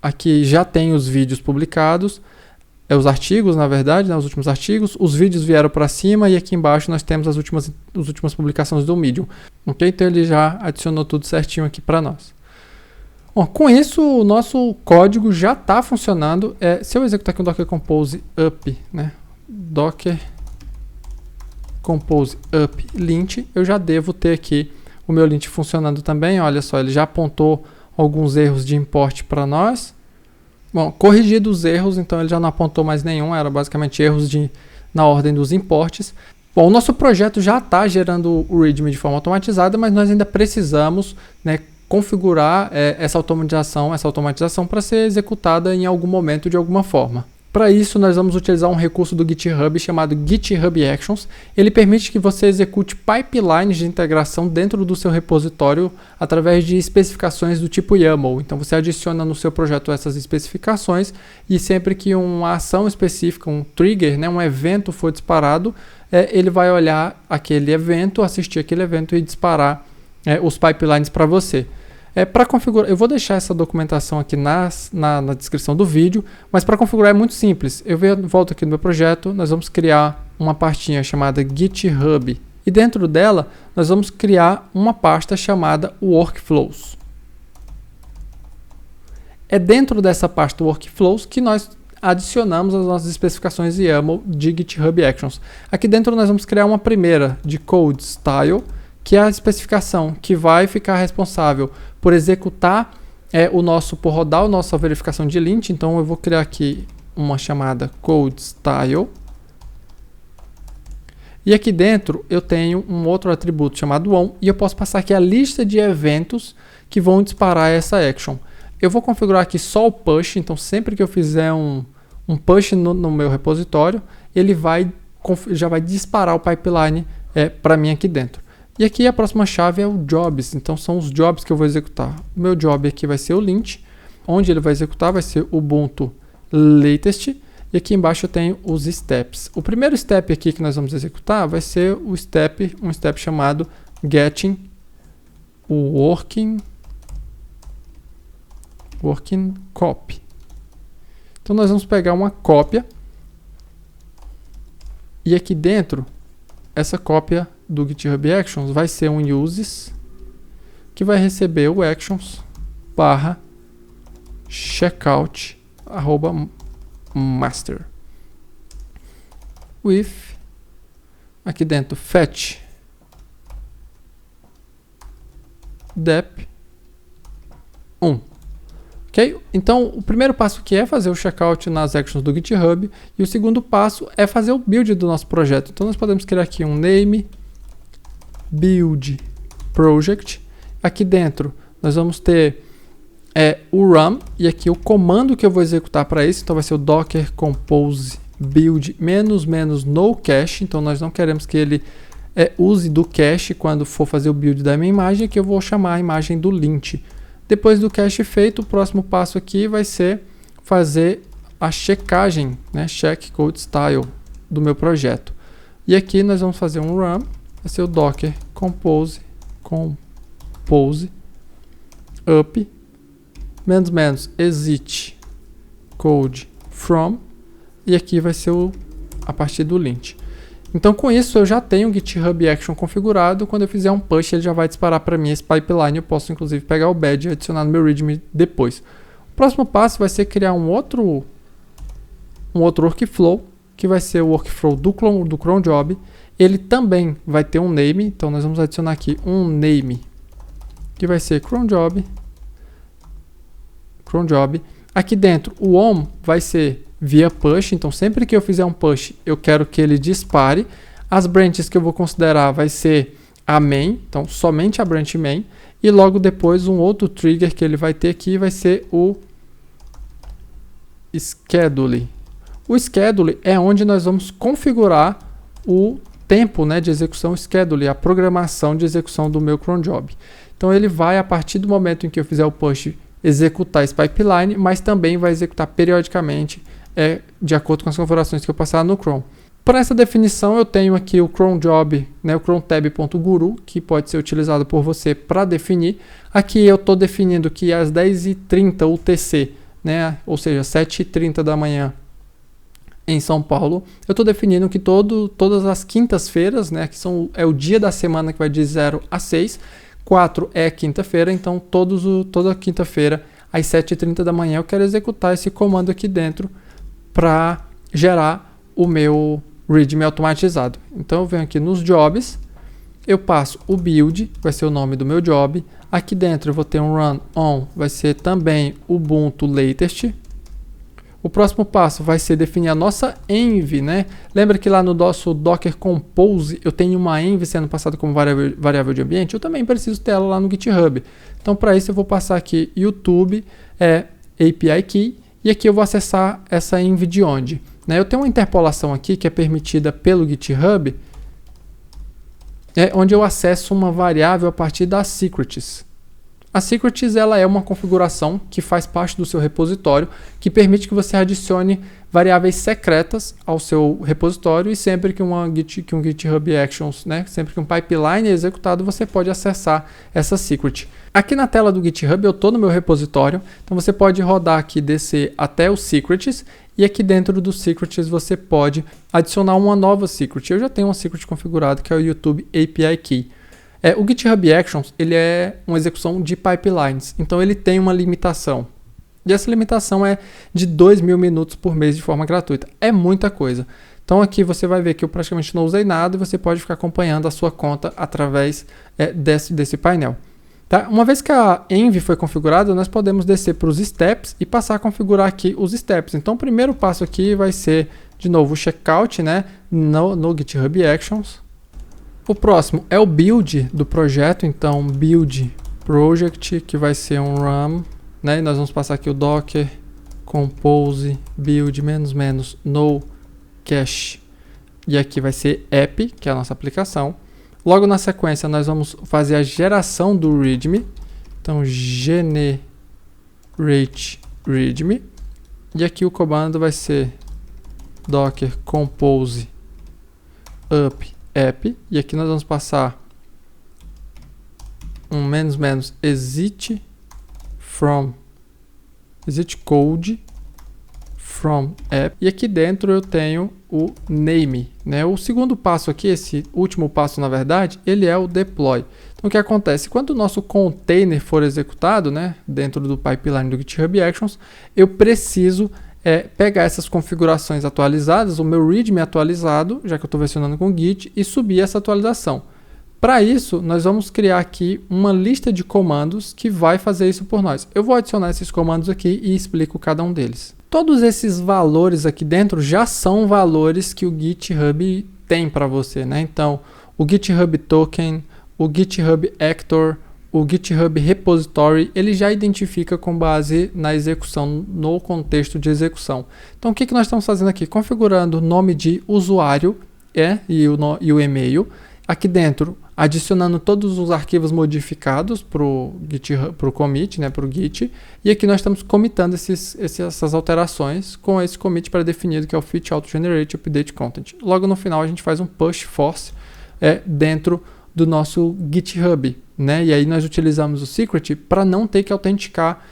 Aqui já tem os vídeos publicados, os artigos, na verdade, né, os últimos artigos. Os vídeos vieram para cima e aqui embaixo nós temos as últimas publicações do Medium. Ok? Então, ele já adicionou tudo certinho aqui para nós. Bom, com isso, o nosso código já está funcionando. Se eu executar aqui o Docker Compose Up, né? Docker Compose Up lint, eu já devo ter aqui o meu lint funcionando também. Olha só, ele já apontou alguns erros de import para nós. Bom, corrigido os erros, então ele já não apontou mais nenhum, era basicamente erros na ordem dos importes. Bom, o nosso projeto já está gerando o readme de forma automatizada, mas nós ainda precisamos, né, configurar essa automatização para ser executada em algum momento de alguma forma. Para isso, nós vamos utilizar um recurso do GitHub chamado GitHub Actions. Ele permite que você execute pipelines de integração dentro do seu repositório através de especificações do tipo YAML. Então, você adiciona no seu projeto essas especificações e sempre que uma ação específica, um trigger, né, um evento for disparado, ele vai olhar aquele evento, assistir aquele evento e disparar os pipelines para você. Para configurar, eu vou deixar essa documentação aqui na descrição do vídeo, mas para configurar é muito simples. Eu volto aqui no meu projeto, nós vamos criar uma pastinha chamada GitHub e dentro dela nós vamos criar uma pasta chamada Workflows. É dentro dessa pasta Workflows que nós adicionamos as nossas especificações YAML de GitHub Actions. Aqui dentro nós vamos criar uma primeira de Code Style, que é a especificação que vai ficar responsável por executar por rodar a nossa verificação de lint. Então eu vou criar aqui uma chamada Code Style. E aqui dentro eu tenho um outro atributo chamado on e eu posso passar aqui a lista de eventos que vão disparar essa action. Eu vou configurar aqui só o push, então sempre que eu fizer um push no meu repositório, ele já vai disparar o pipeline para mim aqui dentro. E aqui a próxima chave é o jobs, então são os jobs que eu vou executar. O meu job aqui vai ser o lint, onde ele vai executar vai ser o Ubuntu latest, e aqui embaixo eu tenho os steps. O primeiro step aqui que nós vamos executar vai ser um step chamado getting working copy. Então nós vamos pegar uma cópia e aqui dentro essa cópia do GitHub Actions vai ser um uses que vai receber o actions barra checkout @master with aqui dentro fetch dep 1. Ok? Então, o primeiro passo aqui é fazer o checkout nas actions do GitHub e o segundo passo é fazer o build do nosso projeto. Então, nós podemos criar aqui um name build project. Aqui dentro, nós vamos ter o run e aqui o comando que eu vou executar para isso. Então, vai ser o docker compose build -- no cache. Então, nós não queremos que ele use do cache quando for fazer o build da minha imagem, que eu vou chamar a imagem do lint. Depois do cache feito, o próximo passo aqui vai ser fazer a checagem, né, check code style do meu projeto. E aqui nós vamos fazer um run, vai ser o docker compose up exit code from, e aqui vai ser a partir do lint. Então com isso eu já tenho o GitHub Action configurado. Quando eu fizer um push ele já vai disparar para mim esse pipeline. Eu posso inclusive pegar o badge e adicionar no meu README depois. O próximo passo vai ser criar um outro workflow, que vai ser o workflow do cron job. Ele também vai ter um name, então nós vamos adicionar aqui um name, que vai ser cron job. Aqui dentro o on vai ser via push, então sempre que eu fizer um push eu quero que ele dispare. As branches que eu vou considerar vai ser a main, então somente a branch main, e logo depois um outro trigger que ele vai ter aqui vai ser o schedule. O schedule é onde nós vamos configurar o tempo, né, de execução schedule, a programação de execução do meu cron job. Então ele vai, a partir do momento em que eu fizer o push, executar esse pipeline, mas também vai executar periodicamente de acordo com as configurações que eu passar no cron. Para essa definição eu tenho aqui o cron job, né, o crontab.guru, que pode ser utilizado por você para definir. Aqui eu estou definindo que às 10h30 UTC, né, ou seja, 7h30 da manhã em São Paulo, eu estou definindo que todas as quintas-feiras, né, que é o dia da semana que vai de 0 a 6, 4 é quinta-feira, então toda quinta-feira às 7h30 da manhã eu quero executar esse comando aqui dentro para gerar o meu README automatizado. Então eu venho aqui nos jobs, eu passo o build, vai ser o nome do meu job. Aqui dentro eu vou ter um run on, vai ser também Ubuntu latest. O próximo passo vai ser definir a nossa env, né? Lembra que lá no nosso Docker Compose eu tenho uma env sendo passada como variável de ambiente? Eu também preciso ter ela lá no GitHub. Então para isso eu vou passar aqui YouTube API Key, e aqui eu vou acessar essa env de onde? Eu tenho uma interpolação aqui que é permitida pelo GitHub, onde eu acesso uma variável a partir das secrets. A secrets ela é uma configuração que faz parte do seu repositório, que permite que você adicione variáveis secretas ao seu repositório, e sempre que um GitHub Actions, né, sempre que um pipeline é executado, você pode acessar essa secret. Aqui na tela do GitHub eu estou no meu repositório, então você pode rodar aqui, descer até os secrets, e aqui dentro dos secrets você pode adicionar uma nova secret. Eu já tenho uma secret configurada, que é o YouTube API Key. O GitHub Actions ele é uma execução de pipelines, então ele tem uma limitação. E essa limitação é de 2.000 minutos por mês de forma gratuita. É muita coisa. Então aqui você vai ver que eu praticamente não usei nada, e você pode ficar acompanhando a sua conta através desse painel. Tá? Uma vez que a env foi configurada, nós podemos descer para os steps e passar a configurar aqui os steps. Então o primeiro passo aqui vai ser, de novo, o checkout, né, no GitHub Actions. O próximo é o build do projeto, então build project, que vai ser um run, né, e nós vamos passar aqui o docker compose build -- no cache, e aqui vai ser app, que é a nossa aplicação. Logo na sequência nós vamos fazer a geração do README, então generate README, e aqui o comando vai ser docker compose up app, e aqui nós vamos passar um -- exit code from app, e aqui dentro eu tenho o name, né? O segundo passo aqui, esse último passo na verdade, ele é o deploy. Então o que acontece? Quando o nosso container for executado, né, dentro do pipeline do GitHub Actions, eu preciso pegar essas configurações atualizadas, o meu README atualizado, já que eu estou versionando com o Git, e subir essa atualização. Para isso, nós vamos criar aqui uma lista de comandos que vai fazer isso por nós. Eu vou adicionar esses comandos aqui e explico cada um deles. Todos esses valores aqui dentro já são valores que o GitHub tem para você, né? Então, o GitHub Token, o GitHub Actor, o GitHub Repository, ele já identifica com base na execução, no contexto de execução. Então, o que nós estamos fazendo aqui? Configurando o nome de usuário e o e-mail. Aqui dentro, adicionando todos os arquivos modificados para o commit, né, para o Git. E aqui nós estamos commitando essas alterações com esse commit pré-definido, que é o Fetch Auto Generate Update Content. Logo no final, a gente faz um push force dentro do nosso GitHub, né? E aí nós utilizamos o secret para não ter que autenticar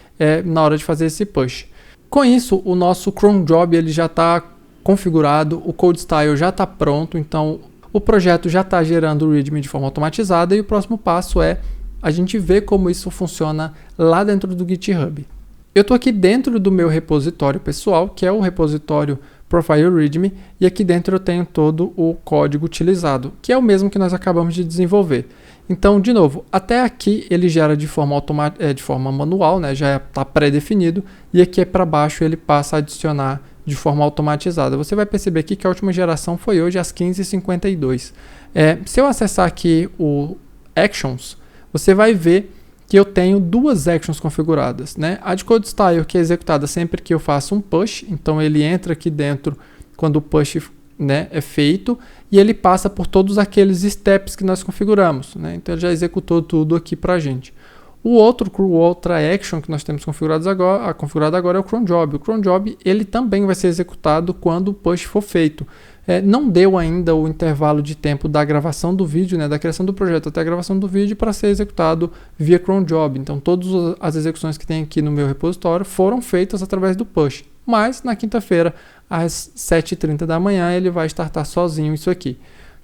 na hora de fazer esse push. Com isso, o nosso cron job ele já está configurado, o code style já está pronto, então o projeto já está gerando o README de forma automatizada e o próximo passo é a gente ver como isso funciona lá dentro do GitHub. Eu estou aqui dentro do meu repositório pessoal, que é o repositório Profile README, e aqui dentro eu tenho todo o código utilizado, que é o mesmo que nós acabamos de desenvolver. Então, de novo, até aqui ele gera de forma manual, né? Já está pré-definido, e aqui para baixo ele passa a adicionar de forma automatizada. Você vai perceber aqui que a última geração foi hoje às 15h52. Se eu acessar aqui o Actions, você vai ver que eu tenho duas actions configuradas, né? A de code style, que é executada sempre que eu faço um push, então ele entra aqui dentro quando o push, né, é feito, e ele passa por todos aqueles steps que nós configuramos, né? Então ele já executou tudo aqui para a gente. Outra action que nós temos configurado agora é o cron job. O cron job ele também vai ser executado quando o push for feito. Não deu ainda o intervalo de tempo da gravação do vídeo, né, da criação do projeto até a gravação do vídeo para ser executado via cron job. Então todas as execuções que tem aqui no meu repositório foram feitas através do push. Mas na quinta-feira, às 7h30 da manhã, ele vai startar sozinho isso aqui.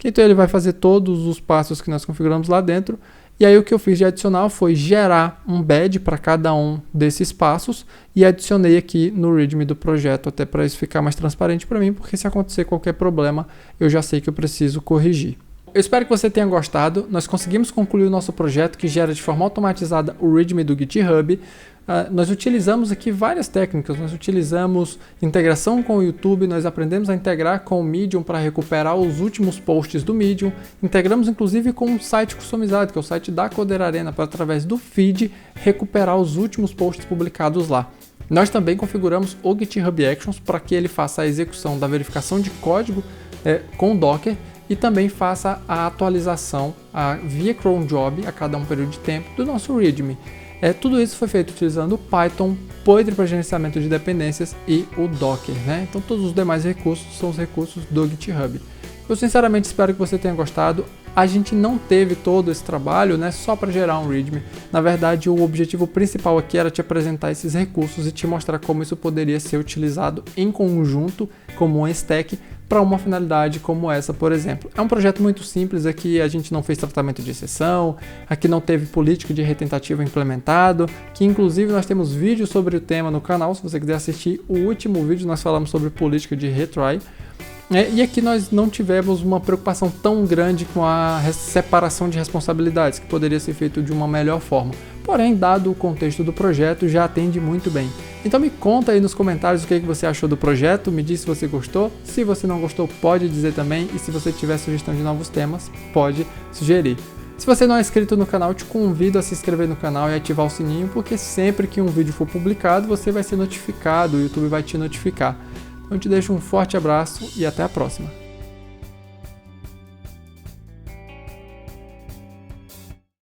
Então ele vai fazer todos os passos que nós configuramos lá dentro. E aí o que eu fiz de adicional foi gerar um badge para cada um desses passos e adicionei aqui no README do projeto, até para isso ficar mais transparente para mim, porque se acontecer qualquer problema, eu já sei que eu preciso corrigir. Eu espero que você tenha gostado. Nós conseguimos concluir o nosso projeto que gera de forma automatizada o README do GitHub. Nós utilizamos aqui várias técnicas, nós utilizamos integração com o YouTube, nós aprendemos a integrar com o Medium para recuperar os últimos posts do Medium, integramos inclusive com um site customizado, que é o site da Codera Arena, para através do feed recuperar os últimos posts publicados lá. Nós também configuramos o GitHub Actions para que ele faça a execução da verificação de código com o Docker e também faça a atualização via cron job a cada um período de tempo do nosso README. Tudo isso foi feito utilizando o Python, Poetry para gerenciamento de dependências e o Docker, né? Então todos os demais recursos são os recursos do GitHub. Eu sinceramente espero que você tenha gostado. A gente não teve todo esse trabalho, né, só para gerar um README. Na verdade, o objetivo principal aqui era te apresentar esses recursos e te mostrar como isso poderia ser utilizado em conjunto, como um stack, para uma finalidade como essa, por exemplo. É um projeto muito simples, aqui a gente não fez tratamento de exceção, aqui não teve política de retentativa implementado, que inclusive nós temos vídeo sobre o tema no canal, se você quiser assistir o último vídeo, nós falamos sobre política de retry. E aqui nós não tivemos uma preocupação tão grande com a separação de responsabilidades, que poderia ser feito de uma melhor forma. Porém, dado o contexto do projeto, já atende muito bem. Então me conta aí nos comentários o que você achou do projeto, me diz se você gostou. Se você não gostou, pode dizer também. E se você tiver sugestão de novos temas, pode sugerir. Se você não é inscrito no canal, te convido a se inscrever no canal e ativar o sininho, porque sempre que um vídeo for publicado, você vai ser notificado, o YouTube vai te notificar. Então eu te deixo um forte abraço e até a próxima.